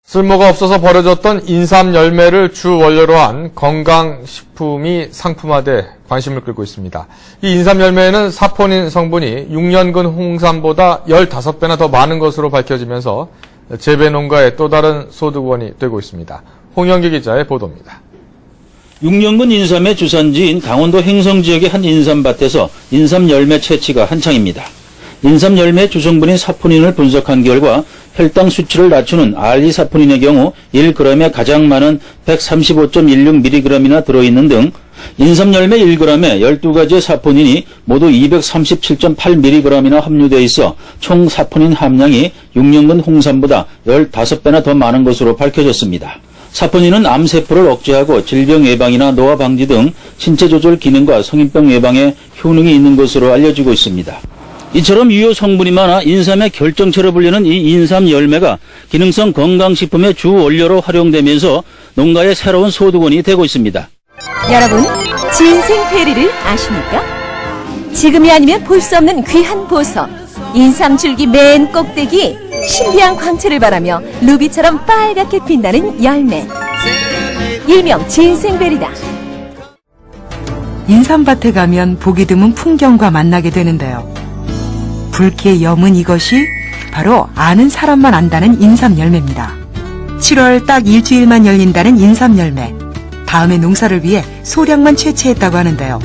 쓸모가 없어서 버려졌던 인삼 열매를 주 원료로 한 건강식품이 상품화돼 관심을 끌고 있습니다. 이 인삼 열매에는 사포닌 성분이 6년근 홍삼보다 15배나 더 많은 것으로 밝혀지면서 재배 농가의 또 다른 소득원이 되고 있습니다. 홍영기 기자의 보도입니다. 6년근 인삼의 주산지인 강원도 행성 지역의 한 인삼밭에서 인삼 열매 채취가 한창입니다. 인삼 열매 주성분인 사포닌을 분석한 결과 혈당 수치를 낮추는 알리사포닌의 경우 1g에 가장 많은 135.16mg이나 들어있는 등 인삼 열매 1g에 12가지의 사포닌이 모두 237.8mg이나 함유되어 있어 총 사포닌 함량이 6년근 홍삼보다 15배나 더 많은 것으로 밝혀졌습니다. 사포닌은 암세포를 억제하고 질병 예방이나 노화 방지 등 신체 조절 기능과 성인병 예방에 효능이 있는 것으로 알려지고 있습니다. 이처럼 유효 성분이 많아 인삼의 결정체로 불리는 이 인삼 열매가 기능성 건강식품의 주 원료로 활용되면서 농가의 새로운 소득원이 되고 있습니다. 여러분, 진생페리를 아십니까? 지금이 아니면 볼 수 없는 귀한 보석, 인삼 줄기 맨 꼭대기 신비한 광채를 바라며 루비처럼 빨갛게 빛나는 열매, 일명 진생베리다. 인삼밭에 가면 보기 드문 풍경과 만나게 되는데요. 붉게 여문 이것이 바로 아는 사람만 안다는 인삼 열매입니다. 7월 딱 일주일만 열린다는 인삼 열매. 다음에 농사를 위해 소량만 채취했다고 하는데요.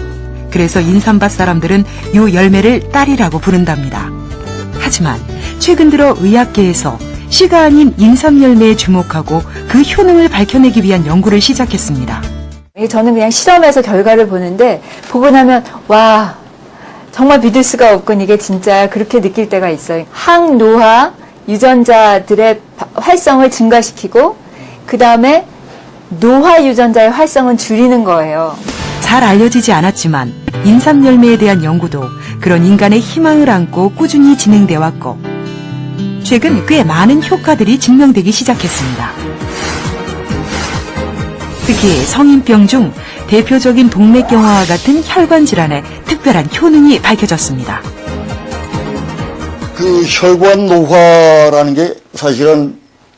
그래서 인삼밭 사람들은 요 열매를 딸이라고 부른답니다. 하지만 최근 들어 의학계에서 씨가 아닌 인삼 열매에 주목하고 그 효능을 밝혀내기 위한 연구를 시작했습니다. 저는 그냥 실험해서 결과를 보는데 보고 나면 와, 정말 믿을 수가 없군. 이게 진짜 그렇게 느낄 때가 있어요. 항노화 유전자들의 활성을 증가시키고 그 다음에 노화 유전자의 활성은 줄이는 거예요. 잘 알려지지 않았지만 인삼 열매에 대한 연구도 그런 인간의 희망을 안고 꾸준히 진행돼 왔고 최근 꽤 많은 효과들이 증명되기 시작했습니다. 특히 성인병 중 대표적인 동맥경화와 같은 혈관 질환에 특별한 효능이 밝혀졌습니다. 그 혈관 노화라는 게 사실은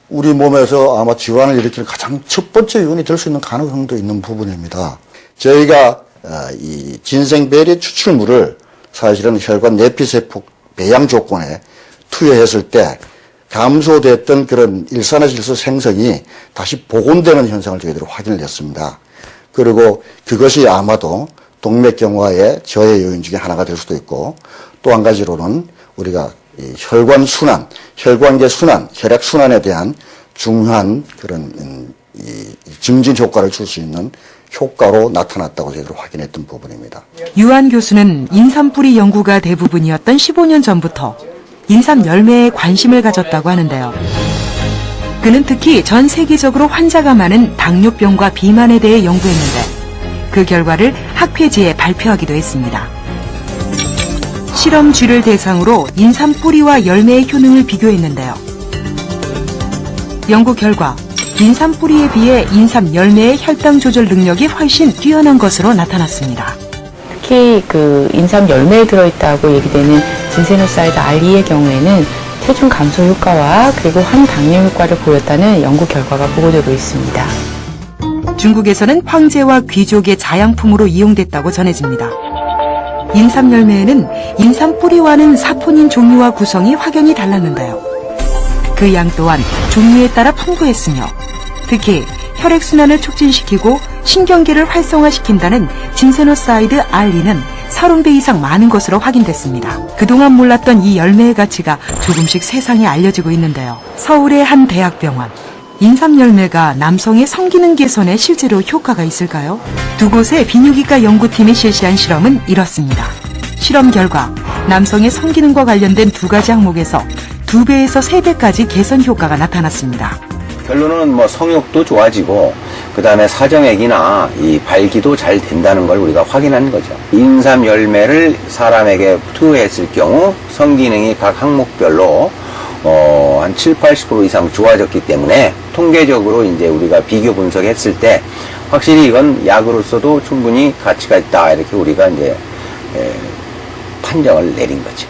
우리 몸에서 아마 질환을 일으키는 가장 첫 번째 요인이 될 수 있는 가능성도 있는 부분입니다. 저희가 이 진생베리 추출물을 사실은 혈관 내피세포 배양 조건에 투여했을 때 감소됐던 그런 일산화질소 생성이 다시 복원되는 현상을 저희들이 확인을 했습니다. 그리고 그것이 아마도 동맥경화의 저해 요인 중에 하나가 될 수도 있고 또 한 가지로는 우리가 이 혈관 순환, 혈관계 순환, 혈액 순환에 대한 중요한 그런 이 증진 효과를 줄 수 있는 효과로 나타났다고 저희들이 확인했던 부분입니다. 유한 교수는 인삼 뿌리 연구가 대부분이었던 15년 전부터 인삼 열매에 관심을 가졌다고 하는데요. 그는 특히 전 세계적으로 환자가 많은 당뇨병과 비만에 대해 연구했는데 그 결과를 학회지에 발표하기도 했습니다. 실험쥐를 대상으로 인삼 뿌리와 열매의 효능을 비교했는데요. 연구 결과 인삼 뿌리에 비해 인삼 열매의 혈당 조절 능력이 훨씬 뛰어난 것으로 나타났습니다. 특히 그 인삼 열매에 들어있다고 얘기되는 진세노사이드 알리의 경우에는 체중 감소 효과와 그리고 항당뇨 효과를 보였다는 연구 결과가 보고되고 있습니다. 중국에서는 황제와 귀족의 자양품으로 이용됐다고 전해집니다. 인삼 열매에는 인삼 뿌리와는 사포닌 종류와 구성이 확연히 달랐는데요. 그 양 또한 종류에 따라 풍부했으며 특히 혈액순환을 촉진시키고 신경계를 활성화시킨다는 진세노사이드 알리는 30배 이상 많은 것으로 확인됐습니다. 그동안 몰랐던 이 열매의 가치가 조금씩 세상에 알려지고 있는데요. 서울의 한 대학병원. 인삼 열매가 남성의 성기능 개선에 실제로 효과가 있을까요? 두 곳의 비뇨기과 연구팀이 실시한 실험은 이렇습니다. 실험 결과 남성의 성기능과 관련된 두 가지 항목에서 2배에서 3배까지 개선 효과가 나타났습니다. 결론은 뭐 성욕도 좋아지고 그다음에 사정액이나 이 발기도 잘 된다는 걸 우리가 확인한 거죠. 인삼 열매를 사람에게 투여했을 경우 성기능이 각 항목별로 한 70-80% 이상 좋아졌기 때문에 통계적으로 이제 우리가 비교 분석했을 때 확실히 이건 약으로서도 충분히 가치가 있다 이렇게 우리가 이제 판정을 내린 거죠.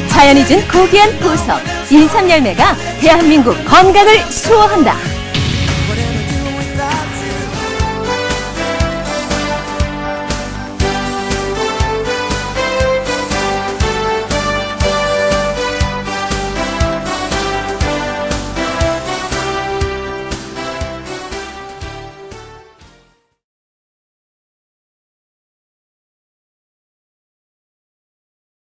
자연이 준 고귀한 보석, 인삼 열매가 대한민국 건강을 수호한다.